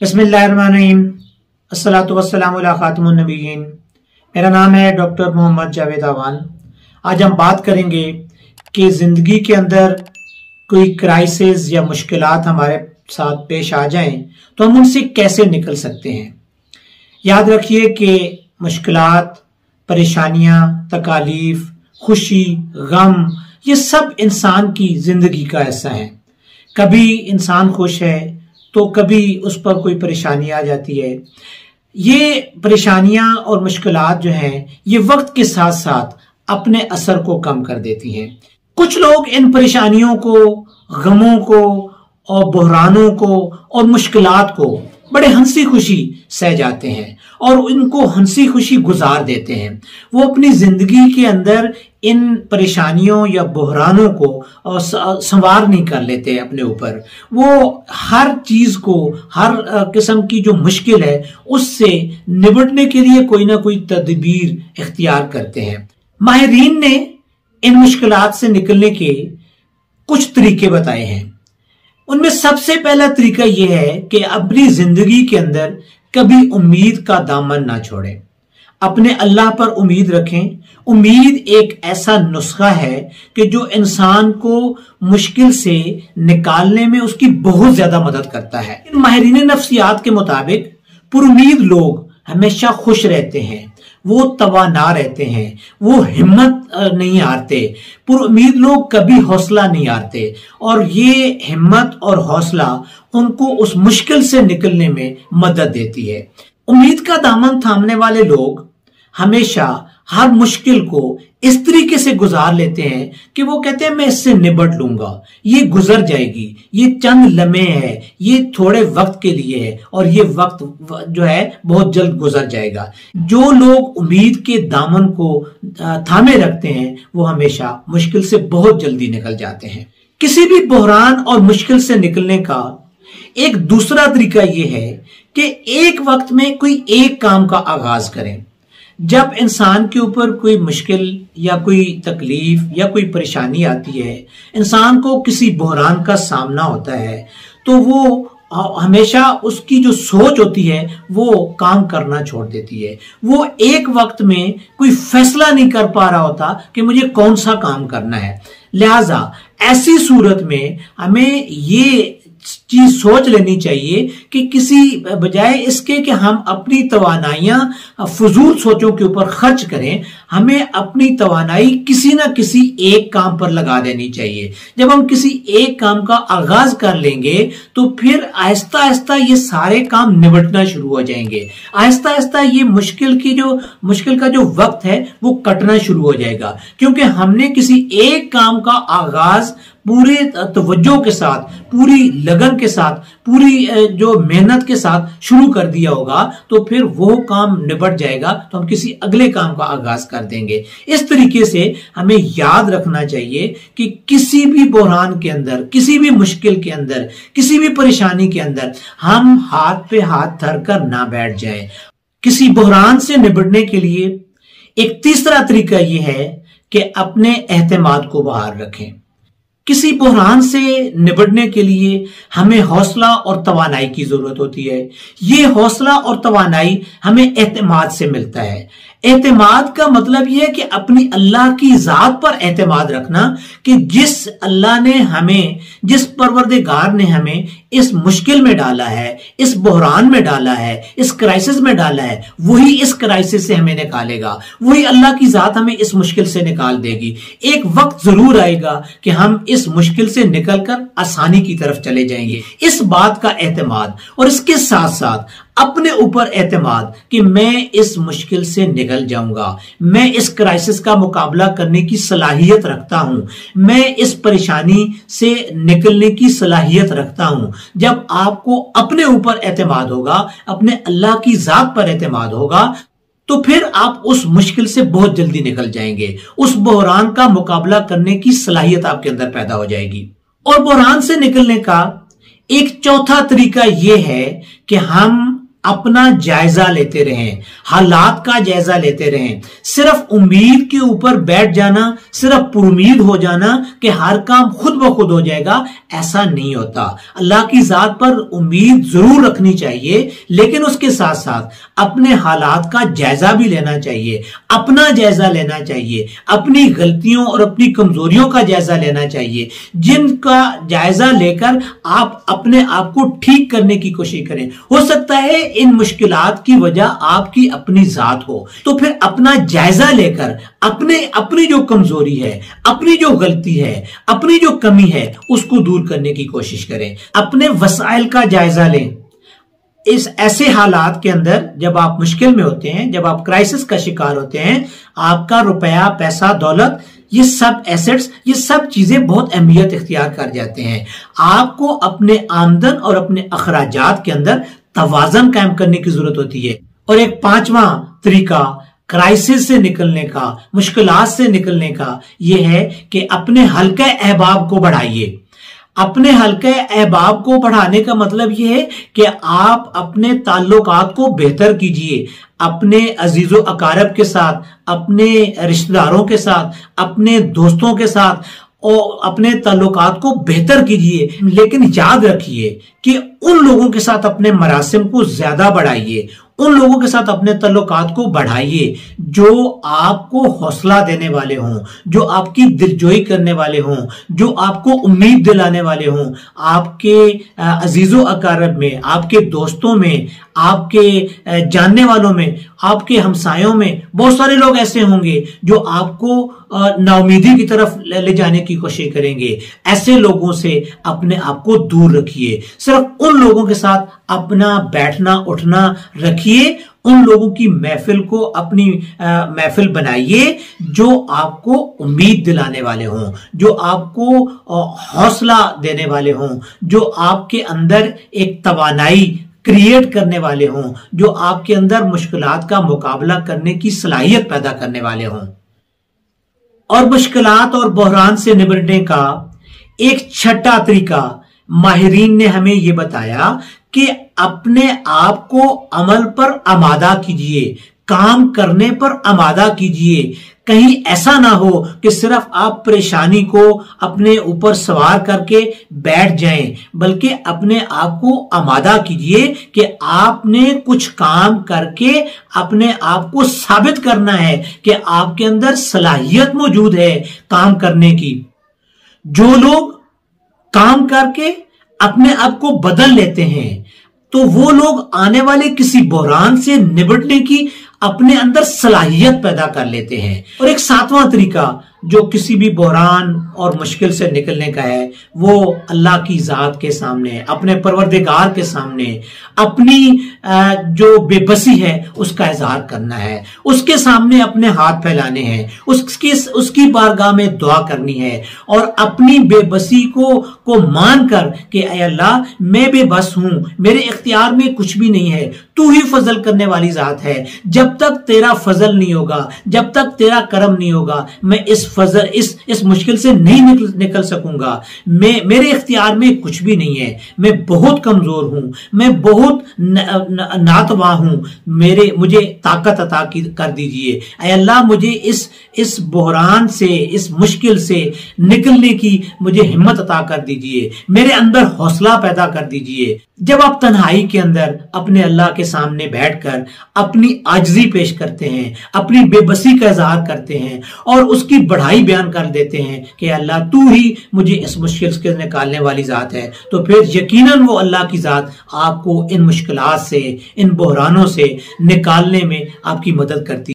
बिस्मिल्लाहिर्रहमानिर्रहीम। अस्सलातु वस्सलामु अला खातिमुन नबिय्यीन। मेरा नाम है डॉक्टर मोहम्मद जावेद अवान। आज हम बात करेंगे कि जिंदगी के अंदर कोई क्राइसिस या मुश्किलात हमारे साथ पेश आ जाएं तो हम उनसे कैसे निकल सकते हैं। याद रखिए कि मुश्किलात, परेशानियां, तकालीफ, खुशी, गम, ये सब इंसान की जिंदगी का हिस्सा है। कभी इंसान खुश है तो कभी उस पर कोई परेशानी आ जाती है। ये परेशानियां और मुश्किलात जो हैं ये वक्त के साथ साथ अपने असर को कम कर देती हैं। कुछ लोग इन परेशानियों को, गमों को और बहरानों को और मुश्किलात को बड़े हंसी खुशी सह जाते हैं और इनको हंसी खुशी गुजार देते हैं। वो अपनी जिंदगी के अंदर इन परेशानियों या बहरानों को संवार नहीं कर लेते अपने ऊपर। वो हर चीज को, हर किस्म की जो मुश्किल है उससे निपटने के लिए कोई ना कोई तदबीर इख्तियार करते हैं। माहिरीन ने इन मुश्किलात से निकलने के कुछ तरीके बताए हैं। उनमें सबसे पहला तरीका यह है कि अपनी जिंदगी के अंदर कभी उम्मीद का दामन ना छोड़ें। अपने अल्लाह पर उम्मीद रखें। उम्मीद एक ऐसा नुस्खा है कि जो इंसान को मुश्किल से निकालने में उसकी बहुत ज्यादा मदद करता है। माहिरीन नफ्सियात के मुताबिक पुरुमीद लोग हमेशा खुश रहते हैं, वो तवाना रहते हैं, वो हिम्मत नहीं हारते। पुरुमीद लोग कभी हौसला नहीं हारते और ये हिम्मत और हौसला उनको उस मुश्किल से निकलने में मदद देती है। उम्मीद का दामन थामने वाले लोग हमेशा हर मुश्किल को इस तरीके से गुजार लेते हैं कि वो कहते हैं मैं इससे निपट लूंगा, ये गुजर जाएगी, ये चंद लम्हे है, ये थोड़े वक्त के लिए है और ये वक्त जो है बहुत जल्द गुजर जाएगा। जो लोग उम्मीद के दामन को थामे रखते हैं वो हमेशा मुश्किल से बहुत जल्दी निकल जाते हैं। किसी भी बहरान और मुश्किल से निकलने का एक दूसरा तरीका यह है कि एक वक्त में कोई एक काम का आगाज करें। जब इंसान के ऊपर कोई मुश्किल या कोई तकलीफ या कोई परेशानी आती है, इंसान को किसी बहरान का सामना होता है, तो वो हमेशा उसकी जो सोच होती है वो काम करना छोड़ देती है। वो एक वक्त में कोई फैसला नहीं कर पा रहा होता कि मुझे कौन सा काम करना है। लिहाजा ऐसी सूरत में हमें ये चीज सोच लेनी चाहिए कि किसी बजाय इसके कि हम अपनी तवानाइयां फजूल सोचों के ऊपर खर्च करें, हमें अपनी तवानाई किसी ना किसी एक काम पर लगा देनी चाहिए। जब हम किसी एक काम का आगाज कर लेंगे तो फिर आहिस्ता आहिस्ता ये सारे काम निपटना शुरू हो जाएंगे। आहिस्ता आहिस्ता ये मुश्किल का जो वक्त है वो कटना शुरू हो जाएगा, क्योंकि हमने किसी एक काम का आगाज पूरे तवज्जो के साथ, पूरी लगन के साथ, पूरी जो मेहनत के साथ शुरू कर दिया होगा तो फिर वो काम निपट जाएगा तो हम किसी अगले काम का आगाज कर देंगे। इस तरीके से हमें याद रखना चाहिए कि किसी भी बहरान के अंदर, किसी भी मुश्किल के अंदर, किसी भी परेशानी के अंदर हम हाथ पे हाथ धर कर ना बैठ जाएं। किसी बहरान से निपटने के लिए एक तीसरा तरीका यह है कि अपने एहतिमाद को बहाल रखें। किसी बहरान से निपटने के लिए हमें हौसला और तवानाई की जरूरत होती है। ये हौसला और तवानाई हमें एतमाद से मिलता है। एतमाद का मतलब यह है कि अपनी अल्लाह की जात पर एतमाद रखना कि जिस अल्लाह ने हमें, जिस परवरदिगार ने हमें इस मुश्किल में डाला है, इस बहरान में डाला है, इस क्राइसिस में डाला है, वही इस क्राइसिस से हमें निकालेगा। वही अल्लाह की जात हमें इस मुश्किल से निकाल देगी। एक वक्त जरूर आएगा कि हम इस मुश्किल से निकलकर आसानी की तरफ चले जाएंगे। इस बात का एतमाद और इसके साथ साथ अपने ऊपर एतमाद कि मैं इस मुश्किल से निकल जाऊंगा, मैं इस क्राइसिस का मुकाबला करने की सलाहियत रखता हूं, मैं इस परेशानी से निकलने की सलाहियत रखता हूं। जब आपको अपने ऊपर एतमाद होगा, अपने अल्लाह की जात पर एतमाद होगा, तो फिर आप उस मुश्किल से बहुत जल्दी निकल जाएंगे। उस बहरान का मुकाबला करने की सलाहियत आपके अंदर पैदा हो जाएगी। और बहरान से निकलने का एक चौथा तरीका यह है कि हम अपना जायजा लेते रहें, हालात का जायजा लेते रहें। सिर्फ उम्मीद के ऊपर बैठ जाना, सिर्फ पुरुमीद हो जाना कि हर काम खुद ब खुद हो जाएगा, ऐसा नहीं होता। अल्लाह की जात पर उम्मीद जरूर रखनी चाहिए, लेकिन उसके साथ साथ अपने हालात का जायजा भी लेना चाहिए, अपना जायजा लेना चाहिए, अपनी गलतियों और अपनी कमजोरियों का जायजा लेना चाहिए, जिनका जायजा लेकर आप अपने आप को ठीक करने की कोशिश करें। हो सकता है इन मुश्किलात की वजह आपकी अपनी जात हो, तो फिर अपना जायजा लेकर अपनी जो कमजोरी है, अपनी जो गलती है, अपनी जो कमी है, उसको दूर करने की कोशिश करें। अपने वसाइल का जायजा लें। इस ऐसे हालात के अंदर जब आप मुश्किल में होते हैं, जब आप क्राइसिस का शिकार होते हैं, आपका रुपया, पैसा, दौलत, ये सब एसेट्स, ये सब चीजें बहुत अहमियत इख्तियार कर जाते हैं। आपको अपने आमदन और अपने अखराजात के अंदर तवाज़न कायम करने की जरूरत होती है। और एक पांचवा तरीका क्राइसिस से निकलने का, मुश्किलात से निकलने का, यह है कि अपने हल्के अहबाब को बढ़ाइए। अपने हल्के अहबाब को बढ़ाने का मतलब यह है कि आप अपने ताल्लुकात को बेहतर कीजिए, अपने अजीजो अकारब के साथ, अपने रिश्तेदारों के साथ, अपने दोस्तों के साथ, और अपने ताल्लुकात को बेहतर कीजिए। लेकिन याद रखिए कि उन लोगों के साथ अपने मरासिम को ज्यादा बढ़ाइए, उन लोगों के साथ अपने ताल्लुकात को बढ़ाइए जो आपको हौसला देने वाले हों, जो आपकी दिलजोई करने वाले हों, जो आपको उम्मीद दिलाने वाले हों। आपके अजीजो अकारब में, आपके दोस्तों में, आपके जानने वालों में, आपके हमसायों में बहुत सारे लोग ऐसे होंगे जो आपको नाउमीदी की तरफ ले जाने की कोशिश करेंगे। ऐसे लोगों से अपने आप को दूर रखिए। सिर्फ उन लोगों के साथ अपना बैठना उठना रखिए, उन लोगों की महफिल को अपनी महफिल बनाइए जो आपको उम्मीद दिलाने वाले हों, जो आपको हौसला देने वाले हों, जो आपके अंदर एक तवानाई क्रिएट करने वाले हों, जो आपके अंदर मुश्किलात का मुकाबला करने की सलाहियत पैदा करने वाले हों। और मुश्किलात और बहरान से निपटने का एक छठा तरीका माहिरीन ने हमें यह बताया कि अपने आप को अमल पर आमादा कीजिए, काम करने पर आमादा कीजिए। कहीं ऐसा ना हो कि सिर्फ आप परेशानी को अपने ऊपर सवार करके बैठ जाएं, बल्कि अपने आप को आमादा कीजिए कि आपने कुछ काम करके अपने आप को साबित करना है कि आपके अंदर सलाहियत मौजूद है काम करने की। जो लोग काम करके अपने आप को बदल लेते हैं, तो वो लोग आने वाले किसी बहरान से निपटने की अपने अंदर सलाहियत पैदा कर लेते हैं। और एक सातवां तरीका जो किसी भी बहरान और मुश्किल से निकलने का है, वो अल्लाह की जात के सामने, अपने परवरदिगार के सामने अपनी जो बेबसी है उसका इजहार करना है, उसके सामने अपने हाथ फैलाने हैं, उसकी बारगाह में दुआ करनी है और अपनी बेबसी को मानकर कि ऐ अल्लाह मैं बेबस हूं, मेरे इख्तियार में कुछ भी नहीं है, तू ही फजल करने वाली जात है। जब तक तेरा फजल नहीं होगा, जब तक तेरा करम नहीं होगा, मैं इस मुश्किल से नहीं निकल सकूंगा। मेरे इख्तियार में कुछ भी नहीं है, मैं बहुत कमजोर हूं, मैं बहुत नातवा हूं, मुझे ताकत अता कर दीजिए। ऐ अल्लाह मुझे इस बहरान से, इस मुश्किल से निकलने की मुझे हिम्मत अता कर दीजिए, मेरे अंदर हौसला पैदा कर दीजिए। जब आप तन्हाई के अंदर अपने अल्लाह के सामने बैठकर अपनी आजिज़ी पेश करते हैं, अपनी बेबसी का इजहार करते हैं और उसकी बढ़ाई बयान कर देते हैं कि अल्लाह तू ही मुझे इस मुश्किल से निकालने वाली जात है, तो फिर यकीनन वो अल्लाह की जात आपको इन मुश्किलात से, इन बहरानों से निकालने में आपकी मदद करती है।